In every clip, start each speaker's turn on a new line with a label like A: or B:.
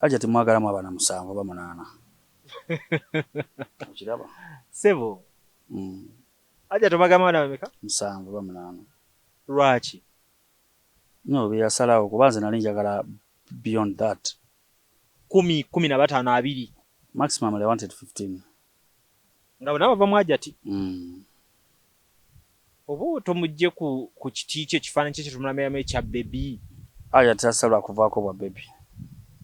A: Hajat mwagalamu abana 7 ba 8. Okiraba?
B: Sebo. Hajat mwagalamu abana bameka?
A: 7 ba 8.
B: Lwaki?
A: No, byasalawo kubanze nali njagala beyond that.
B: 15
A: Maximum I wanted 15.
B: Nga baba mwajati. Obo tomujje ku kiti kye kifaananyi kye tumulamu ekya baby.
A: Hajat asalwa kuvaako bwa baby.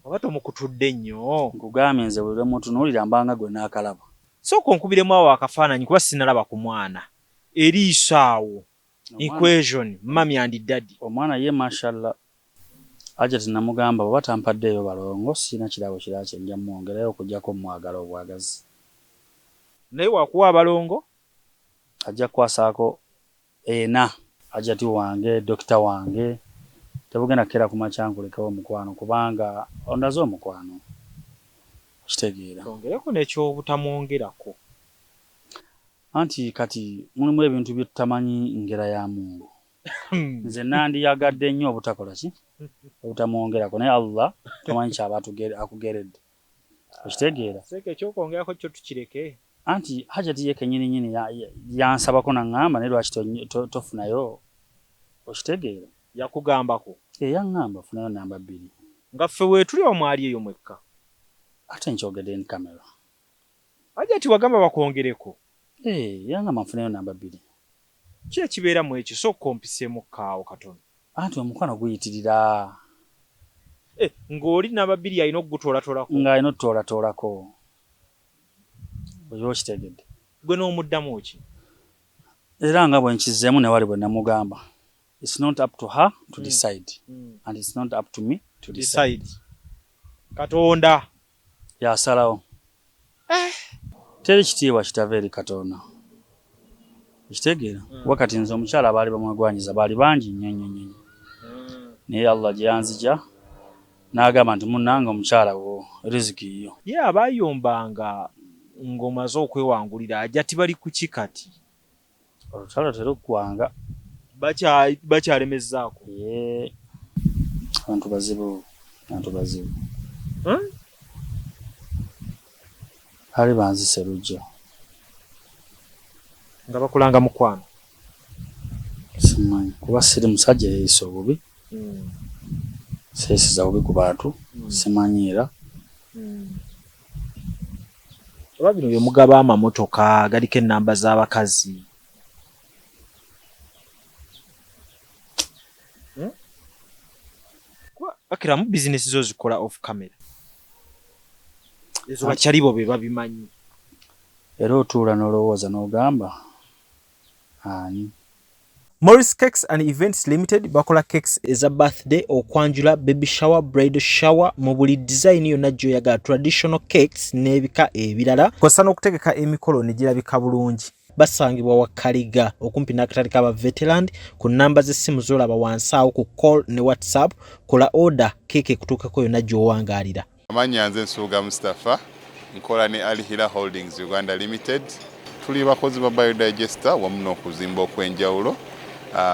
B: Obato mukutudde nnyo.
A: Nkugambye nze buli mutunuulira mbanga gwe n'akalaba.
B: Sooka onkubiremu awo akafaananyi kuba sinalaba ku mwana. Eriiso awo. Equation, mami and daddy.
A: Omwana ye mashallah. Hajat namugamba baba tampaddeeyo balongo sina kirabo kiraki njya mwongerayo okujjako mwagala obwagazi.
B: Naye wakuwa abalongo?
A: Ajja kwasaako ena. Hajat wange, dokita wange. Tebugenda kera ku macyankulekawo omukwano kubanga ondaze omukwano. Kitegeera.
B: Ongereko n'ekyobutamwongerako.
A: Anti kati mulimu ebintu bye tutamanyi ngera ya Mungu. Nze nandiyagadde nnyo obutakola ki? Obutamwongerako naye Allah tamanyi kyaba akugeredde. Kitegeera.
B: Seke ekyokwongerako kyo tukireke.
A: Anti Hajat ye kenyini yansabako naŋŋamba naye lwaki tofunayo. Okitegeera.
B: Yakugambako.
A: Yaŋŋamba funayo namba 2.
B: Nga ffe weetuli omwali eyo mwekka.
A: Ate nkyogedde ni kamera.
B: Hajat wagamba bakwongereko.
A: Yaŋŋamba nfunayo namba 2.
B: Ki ekibeera mu ekyo so kompiseemu kaawo katono.
A: Anti omukwano guyitirira.
B: Ng'oli namba 2 alina okugutoolatoolako.
A: Ng'alina otutoolatoolako. Oyo okitegedde.
B: Gwe n'omuddamu ki?
A: Era nga bwe nkizzeemu ne wali bwe namugamba. It's not up to her to decide. And it's not up to me to decide.
B: Katonda.
A: Yasalawo. Teri kitiibwa kitava eri Katonda. Ekitegeera. Wakati nze omukyala baali bamwegwanyiza baali bangi nnyo. Naye Allah gye yanzija n'agamba nti munnange omukyala wo riziki yo.
B: Ye abayombanga ng'omaze okwewangulira Hajat bali ku kikati.
A: Olutalo terukwanga.
B: Bakyalemezzaako.
A: Abantu bazibu. Ali banzise lujja.
B: Nga bakulanga mukwano.
A: Simanyi kuba siri musajja yeeyisa obubi. Seesiza bubi ku bantu. Simanyiira.
B: Oba bino bye mugaba amamotoka galiko ennamba z'abakazi. Akiramu bizinesi zo zikola off camera. Ezo bakyalibo be babimanyi.
A: Era otuula n'olowooza n'ogamba ani.
B: Morris Cakes and Events Limited bakola cakes eza birthday okwanjula baby shower bridal shower mu buli design yonna gy'oyagala traditional cakes n'ebika ebirala kw'ossa n'okutegeka emikolo ne girabika bulungi. Basangibwa wa Kaliga okumpi n'akatale k'aba veteran ku namba z'essimu z'olaba wansi awo ku call ne WhatsApp kola order keeke kutuukako yonna gy'owangaalira.
C: Amannya nze Nsuuga Mustafa nkola ne Alihira Holdings Uganda Limited. Tuli bakozi ba biodigester wamu n'okuzimba okw'enjawulo.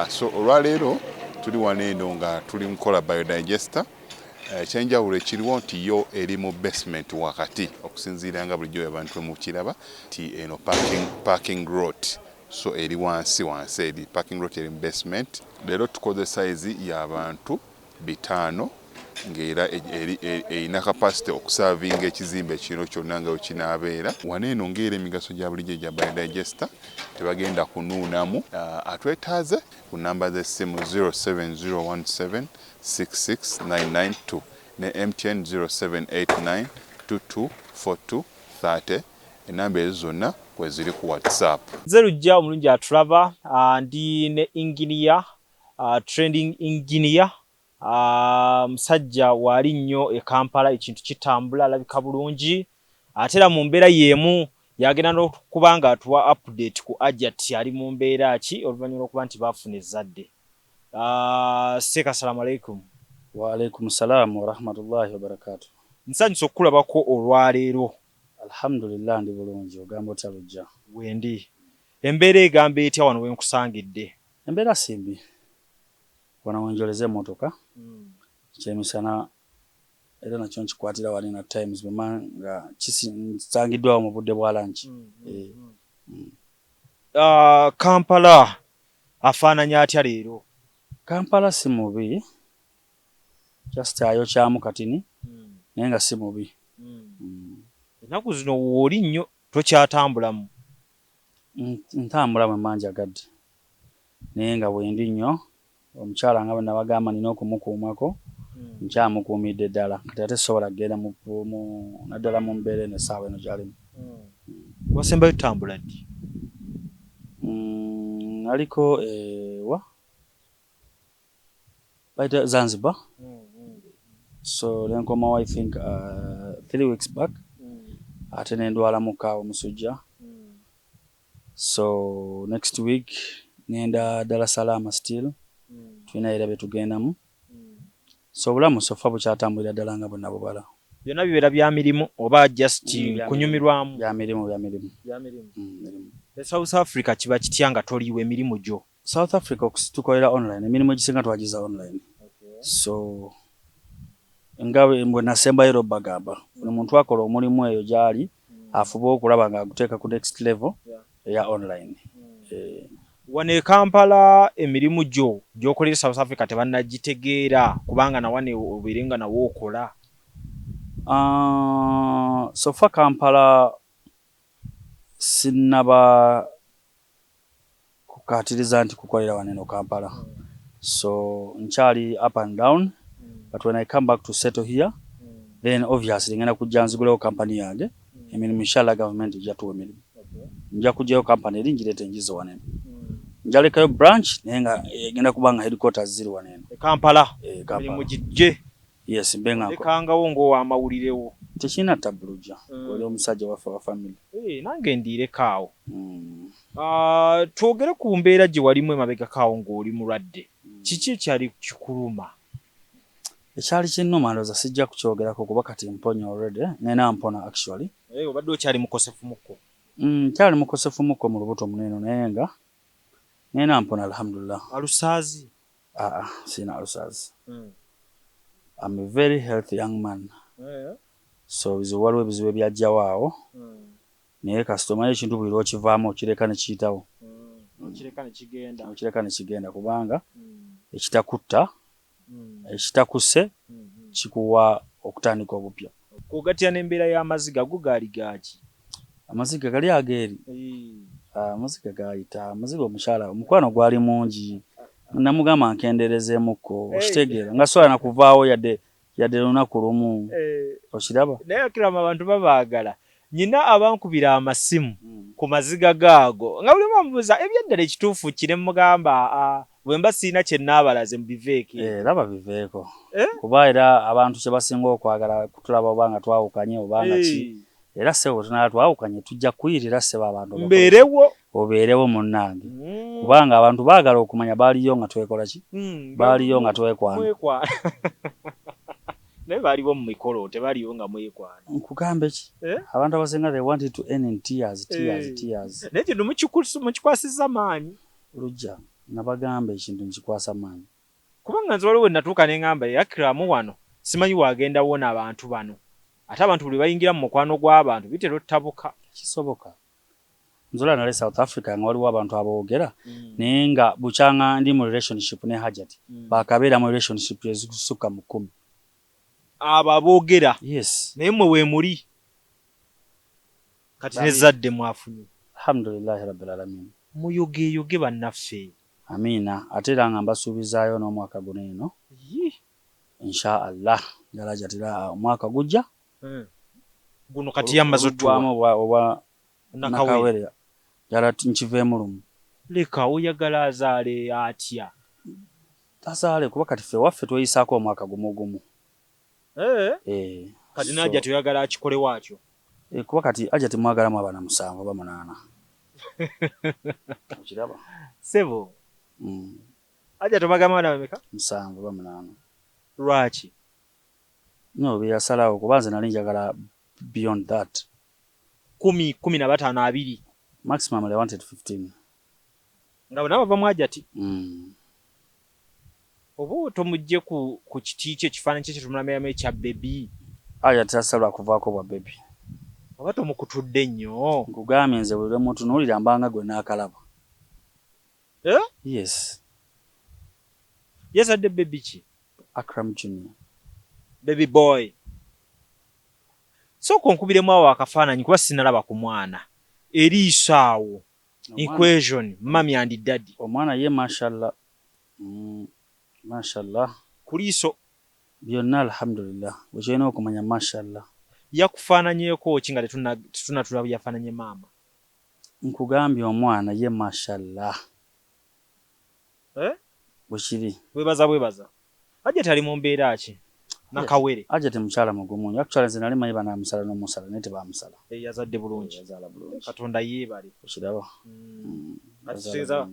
C: So olwaleero tuli wano eno nga tuli nkola biodigester. Ekyenjawulo ekiriwo nti yo eri mu basement wakati okusinziira nga bulijjo abantu mu kiraba ti eno parking lot. So eri wansi eri parking lot eri mu basement. Leero tukoze size y'abantu 5 ng'era erina capacity okusavinga ekizimbe kino kyonna nga wekinaabeera. Wano eno ng'era emigaso gya bulijjo gya biodigester tebagenda kunuunamu. Atwetaaze ku namba z'essimu 07017669992 ne MTN 0789224230. Enamba ezo zonna kwe ziri ku WhatsApp.
B: Zerujja omulungi atulaba ndi ne engineer trending engineer musajja wali nnyo e Kampala ekintu kitambula alabika bulungi atera mu mbeera yemu yagenda n'okubanga atuwa update ku Hajat ali mu mbeera ki oluvannyuma okuba nti baafuna ezzadde. Seeka assalamu alaikum.
A: Wa alaikum salaam wa rahmatullahi wa barakatuh.
B: Nsanyusa okulabako olwaleero.
A: Alhamdulillah ndi bulungi ogamba otya lujja.
B: Wendi. Embeera egamba etya wano we nkusangidde?
A: Embeera simbi. Wana wenjoleze motoka. Kyemisana era nakyo nkikwatira wali na times bemanga kisangiddwawo mu budde bwa lunch.
B: Kampala afaananya atya leero?
A: Kampala si mubi, just ayokyamu katini naye nga si mubi.
B: Ennaku zino wooli nnyo tokyatambulamu.
A: Ntambula mu manjagadde naye nga bwendi nnyo omukyala nga bwe nabagamba nina okumukuumako nkyamukuumidde ddala kati ate sobola kgenda naddala mu mbeera eno essaawa eno gy'alimu.
B: Wasembayo tutambula ddi?
A: Aliko baita Zanzibar. So nenkomawo I think 3 weeks back. Ate nendwala mukaawo musujja. So next week nenda Dar es Salaam still. Tulina era betugendamu. So bulamu sofa bukyatambulira ddala nga bonna bubala.
B: Byonna bibeera bya mirimu oba just kunyumirwamu?
A: Bya mirimu.
B: South Africa kiba kitya nga toliiwo emirimu gyo?
A: South Africa tukolera online, emirimu egisinga twagiza online. So nga bwe nasembayo ero bagamba buli muntu akola omulimu eyo gyali afuba okulaba nga aguteeka ku next level eya online.
B: Wane Kampala emirimu gyo gy'okolera South Africa tebannagitegeera kubanga nawane obeerenga nawo okola?
A: So far Kampala sinnaba kukatiriza nti kukolera waneno Kampala. So nkyali up and down, but when I come back to settle here, then obviously ngenda kujja nzigulewo company yange, emirimu inshallah government ejatuwa emirimu. Nja kujjayo company eri njirete njizo waneno. Njalekayo branch naye nga egenda kubanga headquarters ziri waneno.
B: Kampala?
A: Kampala.
B: Emirimu gijje?
A: Yes, mbenga.
B: Ekangawo ng'owamawulirirewo?
A: Tekina tabuluja. Oli omusajja waffe wa family.
B: Nange ndirekaawo. Twogere ku mbeera gye walimu emabegakaawo ng'oli mulwadde. Kiki ekyali kikuluma?
A: Ekyali kinnuma ndowooza sijja kukyogerako kuba kati mponya already. Nena mpona actually.
B: Obadde okyali mukosefu mukko?
A: Kyali mukosefu mukko mu lubuto muneno naye nga nena mpona alhamdulillah.
B: Alusaazi?
A: Sina alusaazi. I'm a very healthy young man. So waliwo ebizibu ebyajjawo awo. Naye kasitoma ekintu buli lw'okivaamu okireka ne kiyitawo. Okireka ne kigenda kubanga ekitakutta, ekitakuse kikuwa okutandika obupya.
B: Kugatya n'embeera y'amaziga go gaali gaaki?
A: Amaziga gali ageeri. Amaziga gaayita. Amaziga omukyala omukwano gwali mungi. Namugamba nkenderezeemukko okitegeera nga sobola nakuvaawo yadde lunaku lumu. Okiraba?
B: Naye Acram abantu babaagala. Nyina abankubira amasimu ku maziga gaago nga buli bamubuuza ebyaddala ekituufu kire mugamba bwe mba siina kye nnaabalaze mubiveeko.
A: Laba biveeko. Kuba era abantu kye basinga okwagala kutulaba obanga twawukanye obanga ki. Era sebo tunala twawukanye tujja kuyirira sebo abantu.
B: Mbeerewo. Obeerewo
A: munnange. Kubanga abantu baagala okumanya baaliyo nga twekola ki? Baaliyo nga twekwana. Naye baaliwo mu mikolo tebaliyo nga mwekwana. Nkugambe ki? Abantu abasinga they wanted to end in tears.
B: Naye kino mukikwasiza maanyi.
A: Lujja nabagamba ekintu nkikwasa maanyi.
B: Kubanga nze waliwo natuuka ne ngamba Acram wano simanyi waagenda wona abantu bano. Ate abantu buli bayingira mu mukwano gw'abantu bitera ottabuka.
A: Kisoboka. Nzola nale South Africa nga waliwo abantu aboogera naye nga bukyanga ndi mu relationship ne Hajat. Bakabeera mu relationship ezisukka mu 10.
B: Abo aboogera?
A: Yes.
B: Naye mwe weemuli? Kati nezadde mwafunye?
A: Alhamdulillahi rabbil alamin.
B: Muyogeeyoge bannaffe.
A: Amiina. Ate era nga mbasuubizaayo n'omwaka guno eno. Insha Allah. Jalajatira omwaka gujja.
B: Guno kati yamaze otuwa.
A: Nakawere. Jala nkiveemu lumu.
B: Leka oyagala azaale atya?
A: Azaale kuba kati ffe waffe tweyisaako omwaka gumu.
B: Kati n'ajja tuyagala akikole waakyo.
A: Kuba kati ajja timwagalamu abaana 7 oba 8. Okiraba?
B: Sebo. Ajja tumwagalamu abaana bameka? 7
A: oba 8.
B: Lwaki?
A: No, byasalawo kuba nze nali njagala beyond that.
B: 15 2.
A: Maximum I wanted 15.
B: Nga bonna bava mu Hajati. obo tomujje ku kiti kye kifaananyi kye tumulamu ekya baby
A: Hajat tasalwa kuvaako bwa baby.
B: oba tomukutudde nnyo
A: Nkugambye nze buli lwe mutunuulira mbanga gwe n'akalaba. Yes.
B: yazadde baby ki?
A: Akram Junior.
B: Baby boy. Sooka onkubiremu awo akafaananyi kuba sinalaba ku mwana eriiso awo equation mami and daddy.
A: Omwana ye mashallah. Mashallah.
B: Ku liiso
A: byonna alhamdulillah wekyolina okumanya mashallah.
B: yakufaananyeeko ki nga tetunatulaba yafaananye maama?
A: Nkugambye omwana ye mashallah. Bwekiri.
B: Bwebaza. Hajat ali mu mbeera ki? Nakawere.
A: Hajat mukyala mugumu. Yakukyala nze nali manyi banaamusala n'omusala naye tebamusala.
B: Yazadde bulungi.
A: Yazaala bulungi.
B: Katonda yeebale.
A: Okiraba.
B: Ategeeza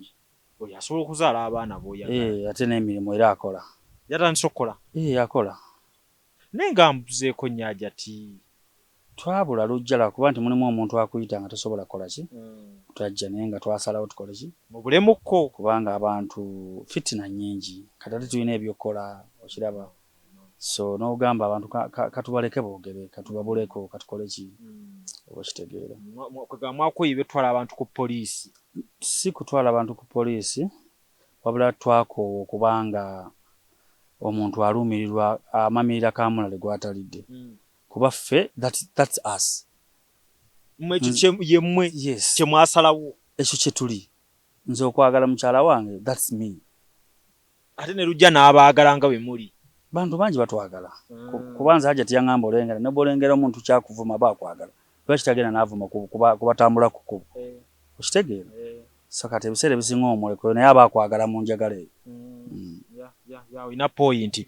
B: oyo asobola okuzaala abaana b'oyagala.
A: Ate n'emirimu era akola.
B: Yatandise okukola.
A: Akola.
B: Naye nga mbuzeeko nnyo Hajati.
A: Twabula lujjala kuba nti mulimu omuntu akuyita nga tosobola kukola ki? Twajja naye nga twasalawo tukole ki?
B: Mu bulemukko.
A: Kubanga abantu fitina nnyingi. Kati ate tulina ebyokukola okiraba. So n'ogamba abantu katubaleke boogere katubabuleko katukole ki? Oba kitegeera.
B: Mwakoyi betwala abantu ku poliisi.
A: Si kutwala abantu ku poliisi wabula twakoowa kubanga omuntu aluumirirwa amamirira kamulale gwatalidde. Kuba ffe that's us.
B: Mwekyo yemmwe kye mwasalawo.
A: Ekyo kye tuli. Nze okwagala mukyala wange that's me.
B: Ate ne lujja n'abaagala nga bwe muli.
A: Bantu bangi batwagala. Kubanza Hajat yangamba olengera ne bolengera omuntu kyakuvuma bakwagala. Lwaki tagenda n'avuma kubatambula ku kkubo. Okitegeera. So kati ebiseera ebisinga omuleko naye abakwagala mu njagala eyo.
B: Ina point.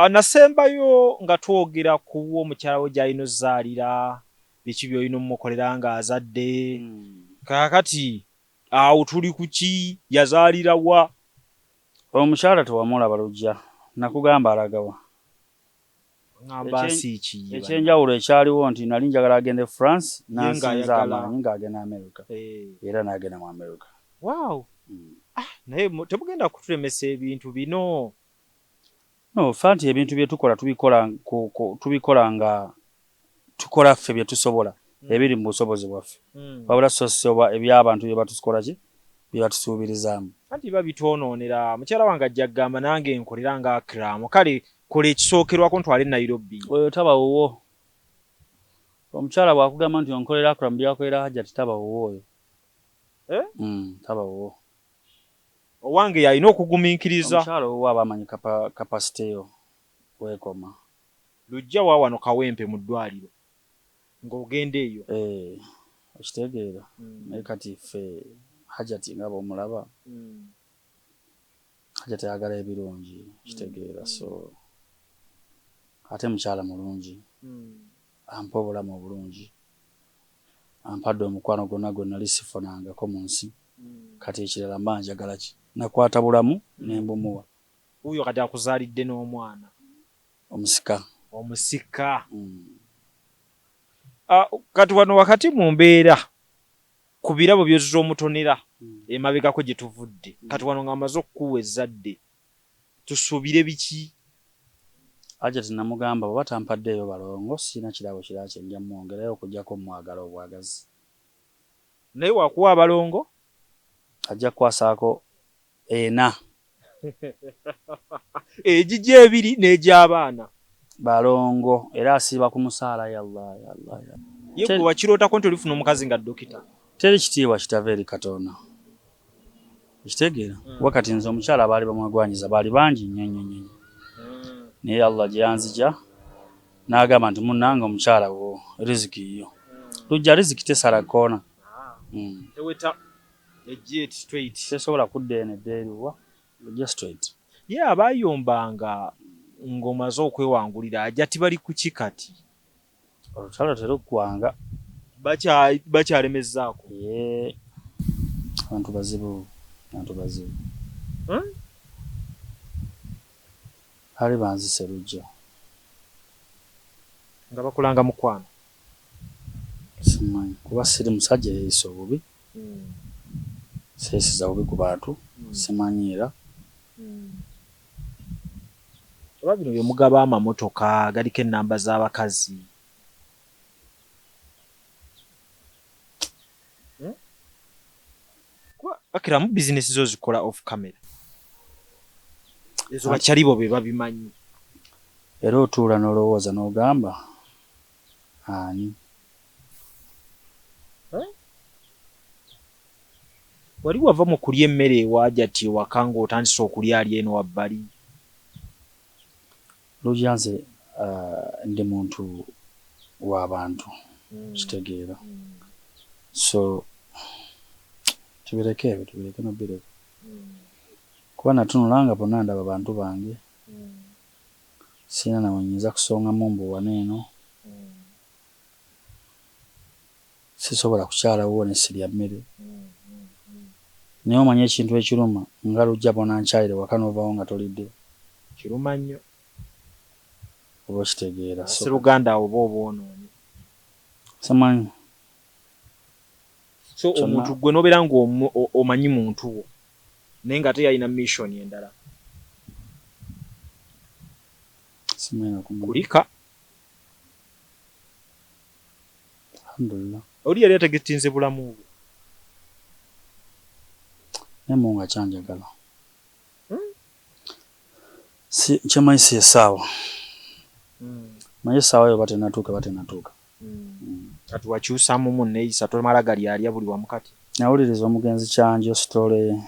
B: Nasembayo nga twogera ku omukyala we gy'alina ozzaalira biki by'olina omukolera nga azadde. Kaakati awo tuli ku ki yazaalira wa?
A: Omukyala tewamulaba lujja. Nakugamba alagawa.
B: Ngamba siiki.
A: Ekyenjawulo ekyaliwo nti nali njagala agende France n'asinza amaanyi ng'agenda America. Era n'agenda mu America.
B: Wow. Naye tebugenda kutulemesa ebintu bino.
A: No, fanti ebintu bye tukola tubikola nga tukola ffe bye tusobola. Ebiri mu busobozi bwaffe. Wabula sosoba eby'abantu bye batukola ki? Bye batusuubirizaamu.
B: Anti babitwonoonera. Mukyala wange ajja kugamba nange nkolera nga Acram. Kale kola ekisookerwako ntwale Nairobi.
A: Oyo taba wuwo. Omukyala bw'akugamba nti onkolera Acram byakolera Hajat taba wuwo oyo. Taba wuwo.
B: Owange yalina okugumiikiriza.
A: Omukyala wuwo aba amanyi kapasite yo weekoma.
B: Lujja wa wano kawempe mu ddwaliro. Ng'ogenda eyo.
A: Okitegeera. Naye kati ffe Hajat nga bw'omulaba. Hajat ayagala ebirungi. Okitegeera. So ate mukyala mulungi. Ampa obulamu obulungi. Ampadde omukwano gonna lisifunangako mu nsi. Kati ekirala mba njagala ki? Nakwata bulamu nembumuwa.
B: Uyo kati akuzaalidde n'omwana. Omusika. Kati wano wakati mu mbeera ku birabo by'ozza omutonera emabegako gye tuvudde. Kati wano ng'amaze okukuwa ezzadde. Tusuubire biki?
A: Hajat namugamba baba tampaddeeyo balongo sina kirabo kirala kye njja mwongerayo okuggyako mwagala obwagazi.
B: Naye wakuwa abalongo?
A: Ajja kwasaako 4.
B: Egijja 2 n'egy'abaana.
A: Balongo era asiiba ku musaala yallah.
B: Ye kuba kirootako nti olifuna omukazi nga dokita.
A: Teri kitiibwa kitava eri Katonda. Ekitegeera. Wakati nze omukyala baali bamwagwanyiza baali bangi nnyo. Naye Allah gye yanzija n'agamba nti munnange omukyala wo riziki yo. Lujja riziki tesala koona.
B: Teweta ejjet straight.
A: Tesobola kudda eno eddeeruwa. Lujja straight.
B: Ye abayombanga ng'omaze okwewangulira Hajat bali ku kikati.
A: Olutalo teruggwanga.
B: Bakyalemezaako.
A: Abantu bazibu. Ali banzise lujja.
B: Nga bakulanga mukwano.
A: Simanyi kuba siri musajja yeeyisa obubi. Seeyisiza bubi ku bantu. Simanyiira.
B: Oba bino bye mugaba amamotoka galiko ennamba z'abakazi. Kuba Akram bizinesi zo zikola off camera. Ezo bakyali bo be babimanyi.
A: Era otuula n'olowooza n'ogamba ani.
B: Wali wava mu kulya emmere ewa Hajat ewaka ng'otandise okulya ali eno wabbali?
A: Lujja nze ndi muntu w'abantu kitegeera. So tubireke nobireke. Kuba natunulanga bonna ndaba bantu bange. Sina nawe nyinza kusongamu mbuwana eno. Sisobola kukyalawo ne sirya mmere. Naye omanye ekintu ekiruma nga lujja bona nkyayire waka n'ovaawo nga tolidde.
B: Kiruma nnyo.
A: Oba okitegeera.
B: Sseruganda oba obwonoonyi.
A: Simanyi.
B: So omuntu gwe n'obeera ng'omanyi muntu wo naye nga ate yalina mission endala.
A: Simanyi
B: kulika.
A: Alhamdulillah.
B: Oli yali ategetinze bulamu bwe.
A: Nemo nga kyanjagala. Kyamanyi si essaawa. Manye essaawa yo batenatuuka.
B: Kati wakyusaamu munneeyisa tomala gali alya buli wamu kati.
A: Nawuliriza omugenzi Kyanjo sitole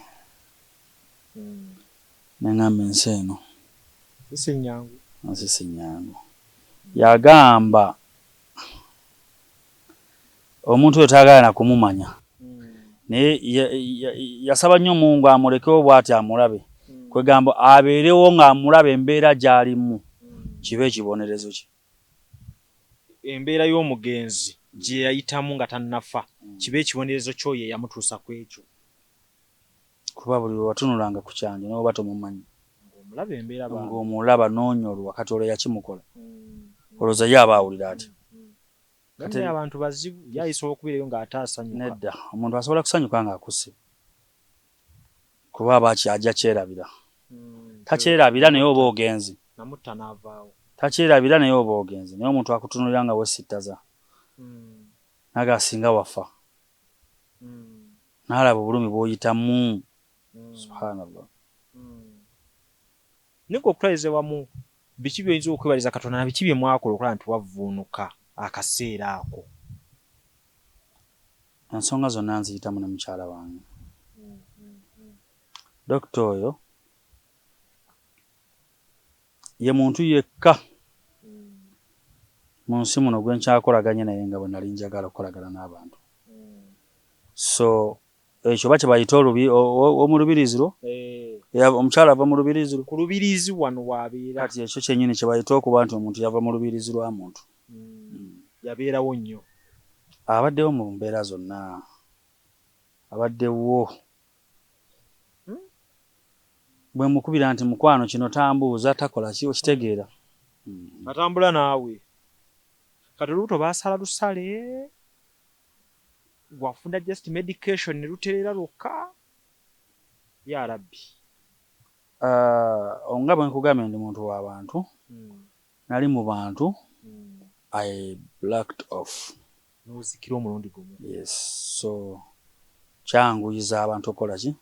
A: n'engamba ensi eno. Si nnyangu. Yagamba omuntu oyo taagala na kumumanya. Naye yasaba nnyo Mungu amulekewo bw'ati amulabe. Kwegamba abeerewo ng'amulaba embeera gy'alimu. Kibe ekibonerezo kye.
B: Embeera y'omugenzi gye yayitamu nga tannafa kibe ekibonerezo ky'oyo eyamutuusa ku ekyo.
A: Kuba buli lwe watunulanga ku Kyanjo n'oba tomumanyi.
B: Ng'omulaba
A: n'onyolwa kati olwo yakimukola. Olowooza ye aba awulira ati.
B: Kati abantu bazibu yayisobola okubeerayo ng'ate asanyuka.
A: Nedda omuntu asobola kusanyuka ng'akusse. Kuba aba ajja kyerabira. Takyerabira naye oba ogenzi.
B: Namutta n'avaawo.
A: Takyerabira naye oba ogenzi. Naye omuntu akutunulira nga wesittaza. Naga asinga wafa. N'alaba obulumi bw'oyitamu. Subhanallah.
B: Niko okutwaliza wamu biki by'oyinza okwebaliza Katonda na biki bye mwakola okulaba nti wavvuunuka akaseera ako.
A: Ensonga zonna nziyitamu ne mukyala wange. Dokita oyo ye muntu yekka mu nsi muno gwe nkyakolaganye naye nga bwe nali njagala okukolagana n'abantu. So ekyo bakye bayita omulubiriziro. Omukyala ava mu lubiriziro.
B: Ku lubirizi wano waabeera.
A: Kati ekyo kyennyini kye bayita okuba nti omuntu yava mu lubirizi lwa muntu.
B: Yabeerawo nnyo.
A: Abaddewo mu mbeera zonna. Abaddewo. Bwe mukubira nti mukwano kino tambuuza takola ki okitegeera.
B: Atambula naawe. Kati olubuto baasala lusale. Wafunda just medication ne lutereera lwokka. Ya Rabbi.
A: Nga bwe nkugambye ndi muntu w'abantu. Nali mu bantu. I blacked off.
B: N'ozikira omulundi gumu.
A: Yes. So kyanguyiza abantu okukola ki?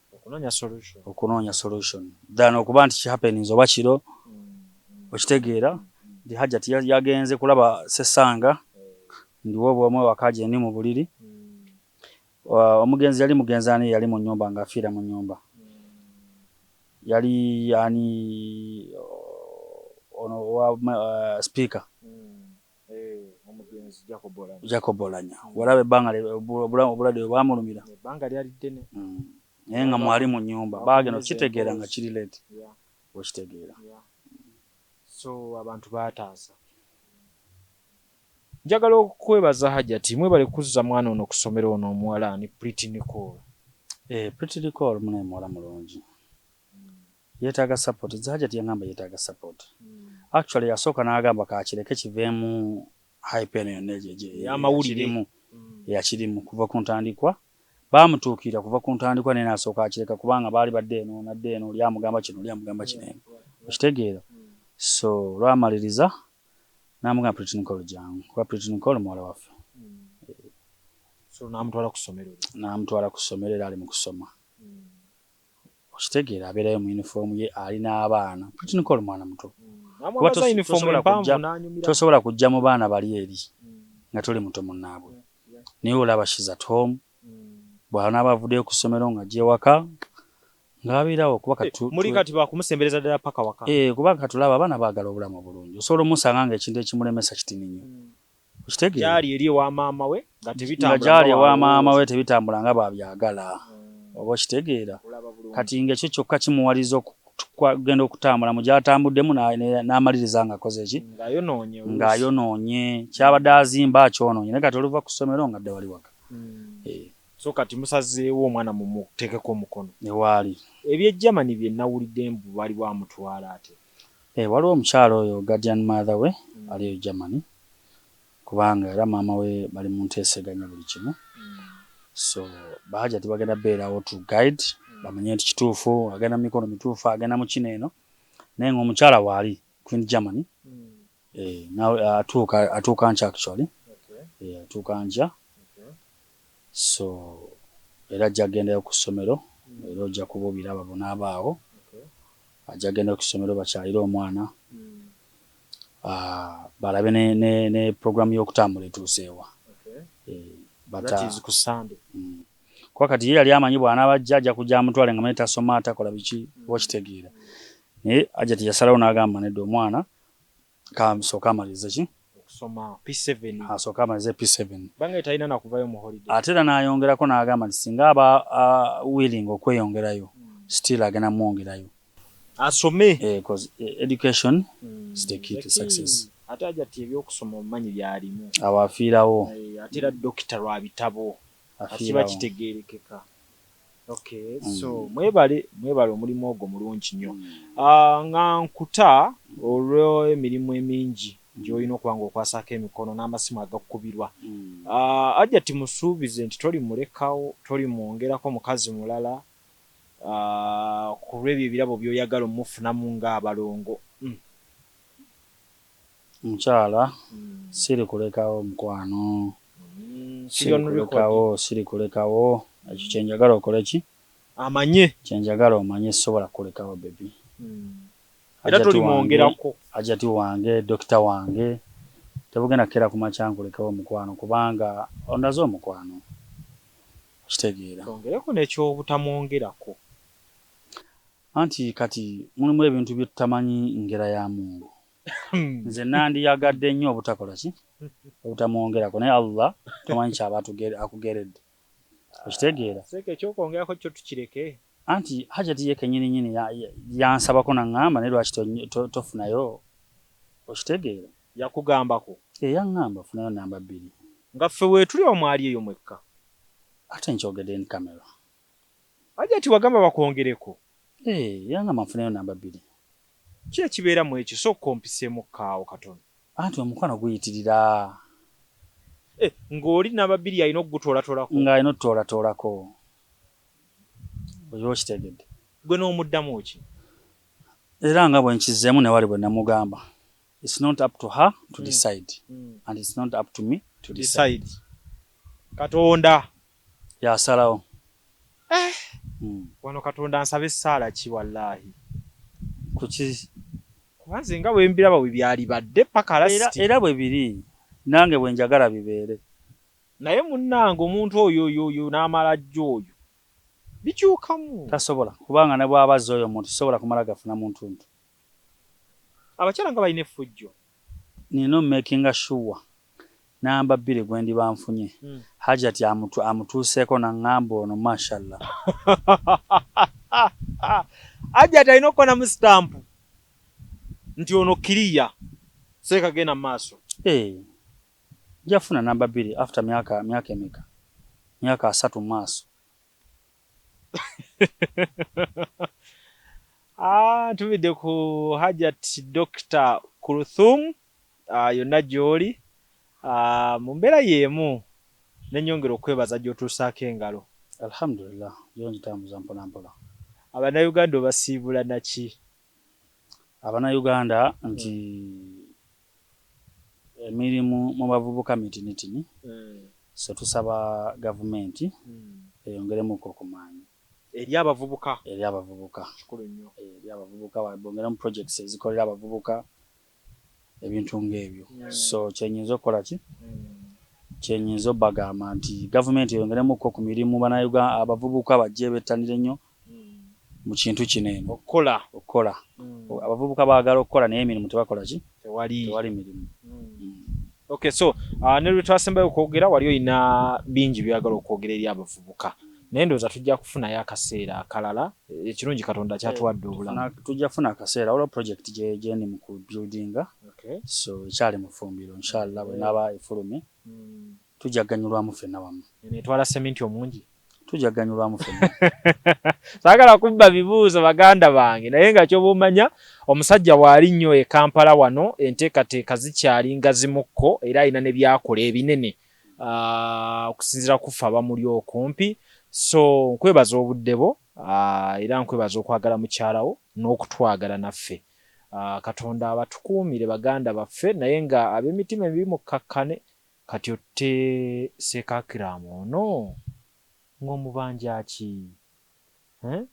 A: Okunoonya solution. Then okuba nti happenings oba kiro okitegeera. Ndi Hajat yagenze kulaba Sesanga. Ndiwo bw'omwe wakaje ndi mu buliri. Omugenzi yali mugenzani yali mu nnyumba ng'afiira mu nnyumba. Yali ani ono wa speaker.
B: Omugenzi
A: Jacob Olanya. Walabe ebbanga obulwadde bwamulumira.
B: Ebbanga lyali ddene.
A: Naye nga mwali mu nnyumba. Baagenda okitegeera nga kiri late. Okitegeera.
B: So abantu baataasa. Njagala okwebaza Hajat mwebale kuzza mwana ono kusomera ono omuwala ni Pretty Nicole.
A: Pretty Nicole mune muwala mulungi. Yeetaaga support. Hajat yangamba yeetaaga support. Actually yasooka n'agamba kaakireke kiveemu hype eno yonna
B: amawulire
A: yakirimu kuva ku ntandikwa. Baamutuukira kuva ku ntandikwa naye n'asooka akireka kubanga baali badde eno nadde eno lyamugamba kino lyamugamba kino. Okitegeera. So lwamaliriza namugamba Pre-clinical jangu kwa Pre-clinical mwala waffe.
B: So namutwala ku ssomero.
A: Namutwala ku ssomero era ali mu kusoma. Okitegeera abeerayo mu uniform ye alina abaana. Pre-clinical mwana muto.
B: Namwambaza uniform empanvu n'anyumira.
A: Tosobola kujja mu baana bali eri nga tuli muto munnaabwe. Naye olaba she's at home. Bwana bavuddeyo ku ssomero nga gyewaka ng'abeerawo kuba
B: muri kati bakumusembereza ddala paka waka.
A: Kuba katulaba abaana baagala obulamu obulungi. Osobola omusanga ng'ekintu ekimulemesa kitini nnyo. Okitegeera?
B: Gyali eri ewa maama we nga tebitambula.
A: Nga gyali ewa maama we tebitambula nga baabyagala. Oba okitegeera? Kati ng'ekyo kyokka kimuwaliza okugenda okutambula mu gy'atambuddemu n'amaliriza ng'akoze ki? Ng'ayonoonye. Kyabadde azimba akyonoonye. Naye kati oluva ku ssomero nga dda wali waka.
B: So kati musazeewo omwana mumuteekeko omukono.
A: Ewaali.
B: Eby'Germany bye nawulidde mbu bali bamutwala ate.
A: Waliwo omukyalo oyo guardian mother we aliyo Germany. Kubanga era maama we bali mu nteeseganya buli kimu. So Bahajat bagenda beerawo to guide bamanye nti kituufu agenda mu mikono mituufu agenda mu kino eno naye ng'omukyala waali Queen Germany atuuka nca actually atuuka nca. So era ajja agendayo ku ssomero era ojja kuba obiraba bonaabaawo ajja agendayo ku ssomero bakyalira omwana balabe ne programu y'okutambula etuuseewa.
B: That is ku Sunday.
A: Kwa kati ye yali amanyi bwana ajja kujja amutwale nga meta soma atakola biki bw'okitegeera. Naye ajja tiyasalawo n'agamba nedda omwana kamusooka amalirize ki?
B: Okusoma P7.
A: Asooka amalize P7.
B: Bange talina nakuvayo mu holiday.
A: Ate era n'ayongerako n'agamba nti singa aba willing okweyongerayo still agenda mwongerayo.
B: Asome.
A: Because education is the key to success.
B: Ate ajja ati ebyokusoma omumanyi byalimu.
A: Awafiirawo.
B: Ate era dokita lwa bitabo. Akiba kitegeerekeka. Okay, so mwebale omulimu ogwo mulungi nnyo. Nga nkuta olw'emirimu emingi gy'olina okuba ng'okwasaako emikono n'amasimu agakubirwa. Ajja ati musuubize nti tolimulekawo, tolimwongerako mukazi mulala ku lw'ebyo ebirabo by'oyagala omufunamu ng'abalongo.
A: Mukyala siri kulekawo mukwano. Siri kulekawo ekyo kyenjagala okole ki?
B: Amanye.
A: Kyenjagala omanye sobola kulekawo baby.
B: Era tolimwongerako.
A: Ajati wange, dokita wange. Tebugenda kera ku makya nkulekawo mukwano kubanga ondaze omukwano. Kitegeera.
B: Ongereko n'ekyobutamwongerako.
A: Anti kati mulimu ebintu bye tutamanyi ngera ya Mungu. Nze nandiyagadde nnyo obutakola ki? Obutamwongerako naye Allah tamanyi kyaba akugeredde. Okitegeera.
B: Seke ekyokwongerako kyo tukireke.
A: Anti Hajati ye kennyini yansabako n'aŋŋamba naye lwaki tofunayo. Okitegeera.
B: Yakugambako.
A: Yaŋŋamba funayo namba 2.
B: Nga ffe weetuli omwali eyo mwekka.
A: Ate nkyogedde ni kamera.
B: Hajati wagamba bakwongereko.
A: Yaŋŋamba nfunayo namba 2.
B: Ki ekibeera mu ekyo so kompiseemu kaawo katono.
A: Anti omukwano guyitirira.
B: Ng'oli namba 2 alina okugutoolatoolako.
A: Ng'alina okutoolatoolako. Oyo okitegedde.
B: Gwe n'omuddamu ki?
A: Era nga bwe nkizeemu ne wali bwe namugamba. It's not up to her to decide. And it's not up to me to decide.
B: Katonda.
A: Yasalawo.
B: Wano Katonda nsabe essaala ki wallaahi.
A: Kuki?
B: Kubanze nga bwe mbiraba bwe byali badde paka lasiti.
A: Era bwe biri. Nange bwe njagala bibeere.
B: Naye munnange omuntu oyo n'amala jjo oyo. Bikyukamu.
A: Tasobola. Kubanga ne bw'abazza oyo omuntu sobola kumala gafuna muntu ntu.
B: Abakyala nga balina effujjo.
A: Nino making sure. Namba 2 gwe ndi banfunye. Hajati amutuuseeko n'aŋŋamba ono mashallah.
B: Hajati alina okuba mu stamp. Nti ono kiriya. Seeka genda mu maaso.
A: Jafuna namba 2 after myaka emeka. Myaka 3 mu maaso.
B: Tubidde ku Hajat Dr Kuluthum yonna gy'oli mu mbeera y'emu n'ennyongera okwebaza gy'otuusaako engalo.
A: Alhamdulillah, yo njitambuza mpola mpola.
B: Abannayuganda obasiibula naki?
A: Uganda nti emirimu mu bavubuka mitinitini so tusaba gavumenti eyongeremu ku maanyi
B: eri abavubuka
A: kikulu nnyo eri abavubuka bongeremu projects ezikolera abavubuka ebintu ng'ebyo so kyenyinza okukola ki kyenyinza bagamba nti gavumenti eyongeremu ku mirimu abavubuka bajje bettanire nnyo mu kintu kinene okukola abavubuka baagala okukola naye emirimu tebakola ki tewali mirimu.
B: Okay, so ne lwe twasembayo okwogera wali oyina bingi byagala okwogera eri abavubuka naye ndowooza tujja kufunayo akaseera akalala ekirungi Katonda kyatuwadde obulamu
A: tujja kufuna akaseera olwo project gyendi mu buildinga so ekyali mu ffumbiro inshallah bwenaaba efulumye tujja ganyulwamu ffenna wamu
B: netwala sementi omungi
A: tujja ganyulwamu ffenna
B: saagala kubba bibuuzo baganda bange naye nga ky'obumanya omusajja waali nnyo e Kampala wano enteekateeka zikyali nga zimukko era alina ne byakola ebinene okusinziira kufa abamuli okumpi so nkwebaza obudde bwo era nkwebaza okwagala mukyalawo n'okutwagala naffe Katonda abatukuumire baganda baffe naye nga ab'emitima emibi mukkakkane kati otte Sekakiramu ono ng'omubanja ki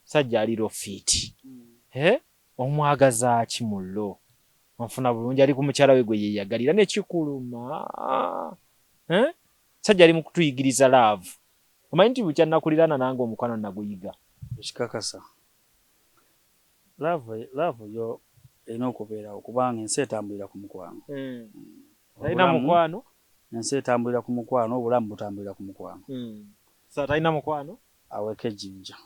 B: sajja ali rofiiti omwagaza ki mullo onfuna bulungi ali ku mukyala we gwe yeeyagalira nekikuluma sajja ali mu kutuyigiriza laavu omanyi nti bukyannakulirana nange omukwano naguyiga
A: ekikakasa laavu yo erina okubeerawo kubanga ensi etambulira ku mukwano
B: talina mukwano
A: ensi etambulira ku mukwano obulamu butambulira ku mukwano
B: so talina mukwano
A: aweka ejjinja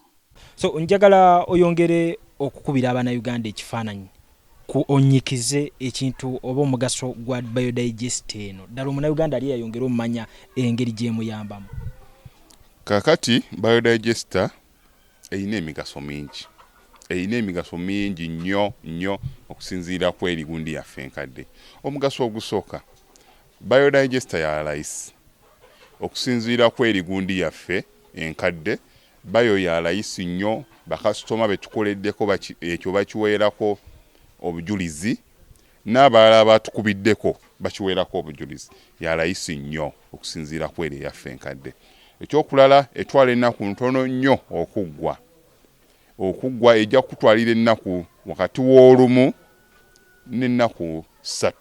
B: so njagala oyongere okukubira Abanayuganda ekifaananyi onyikize ekintu oba omugaso gwa biodigest eno ddala Omunayuganda ali yayongera omumanya engeri gyemuyambamu.
C: Kakati biodigester eyina emigaso mingi nnyo okusinziira ku erigundi yaffe enkadde. Omugaso ogusooka biodigester ya layisi okusinziira ku erigundi yaffe enkadde bayo ya layisi nnyo bakasitoma betukoleddeko ekyo bakiweerako obujulizi n'abalala batukubiddeko bakiweerako obujulizi ya layisi nnyo okusinziira ku eri yaffe enkadde. Ekyokulala etwala ennaku ntono nnyo okuggwa ejja kutwalira ennaku wakati w'olumu n'ennaku 3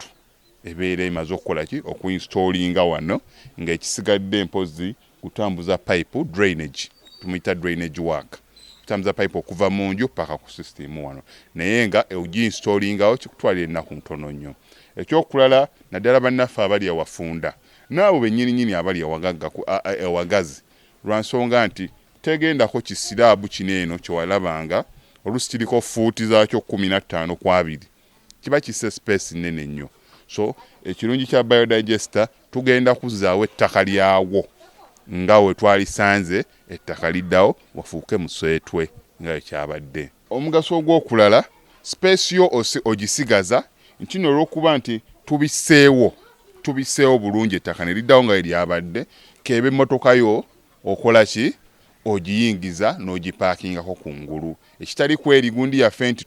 C: ebeera emaze okukola ki okuinstallinga wano ng'ekisigadde mpozi kutambuza pipe drainage tumuyita drainage work kutambuza pipe okuva mu nju paka ku system wano naye nga ogiinstallingawo kikutwalira ennaku ntono nnyo. Ekyokulala naddala bannaffe abali awafunda naabo bennyininyini abali ewagazi lwansonga nti tegendako kisiraabu kineeno kyewalabanga oluusi kiriko fuuti zaakyo 15 ku 2 kiba kisse space nnene nnyo. So ekirungi kya biodigester tugenda kuzzaawo ettaka lyawo nga we twalisanze ettaka liddawo wafuuke muswetwe nga ekyabadde. Omugaso ogw'okulala space yo ogisigaza nti olw'okuba nti tubiseewo bulungi ettaka ne liddawo nga eryabadde kebe emmotoka yo okola ki ogiyingiza n'ogipaakingako kungulu ekitali ku erigundi yaffe nti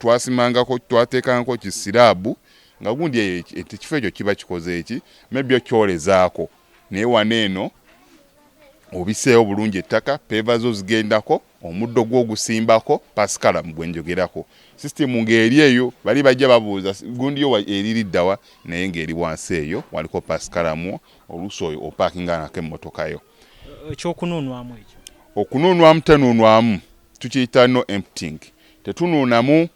C: twateekangako kisiraabu nga gundi ekifo ekyo kiba kikoze eki maybe okyolezaako naye waneeno obiseewo bulungi ettaka peva zo zigendako omuddo gw'ogusimbako pasikala mugwenjogerako system ng'eri eyo bali bajja babuuza gundi yo eririddawa naye ng'eri wansi eyo waliko pasikalamu oluusi oyo opaakinga nako emmotoka yo.
B: Ekyokunuunwamu ekyo
C: okunuunwamu tenuunwamu tukiyita no emptying tetunuunamu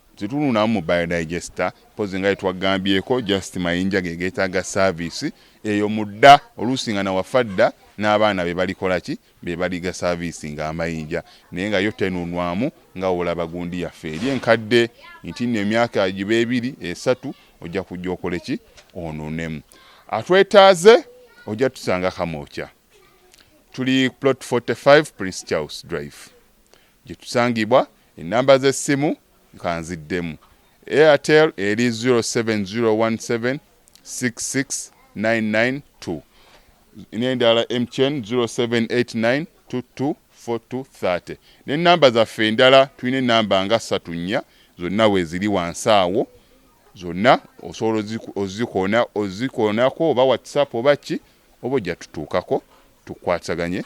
C: mu biodigester pozi nga etwagambyeko just mayinja gegetaaga service eyo mudda oluusi nga nawafadda n'abaana be balikola ki be baliga service nga amayinja naye nga yo tenuunwamu nga olaba gundi yaffe eri enkadde nti n'emyaka giba 2 3 ojja kujja okole ki onuunemu. Atwetaaze ojja tusanga Kamokya tuli plot 45 Prince Charles Drive gye tusangibwa. Ennamba z'essimu kanziddemu Airtel eri 07017669992 n'endala MTN 0789224230 n'ennamba zaffe endala tulina ennamba nga 3 zonna we ziri wansi awo zonna osobola ozikoonako oba WhatsApp oba ki oba ojja tutuukako tukwasaganye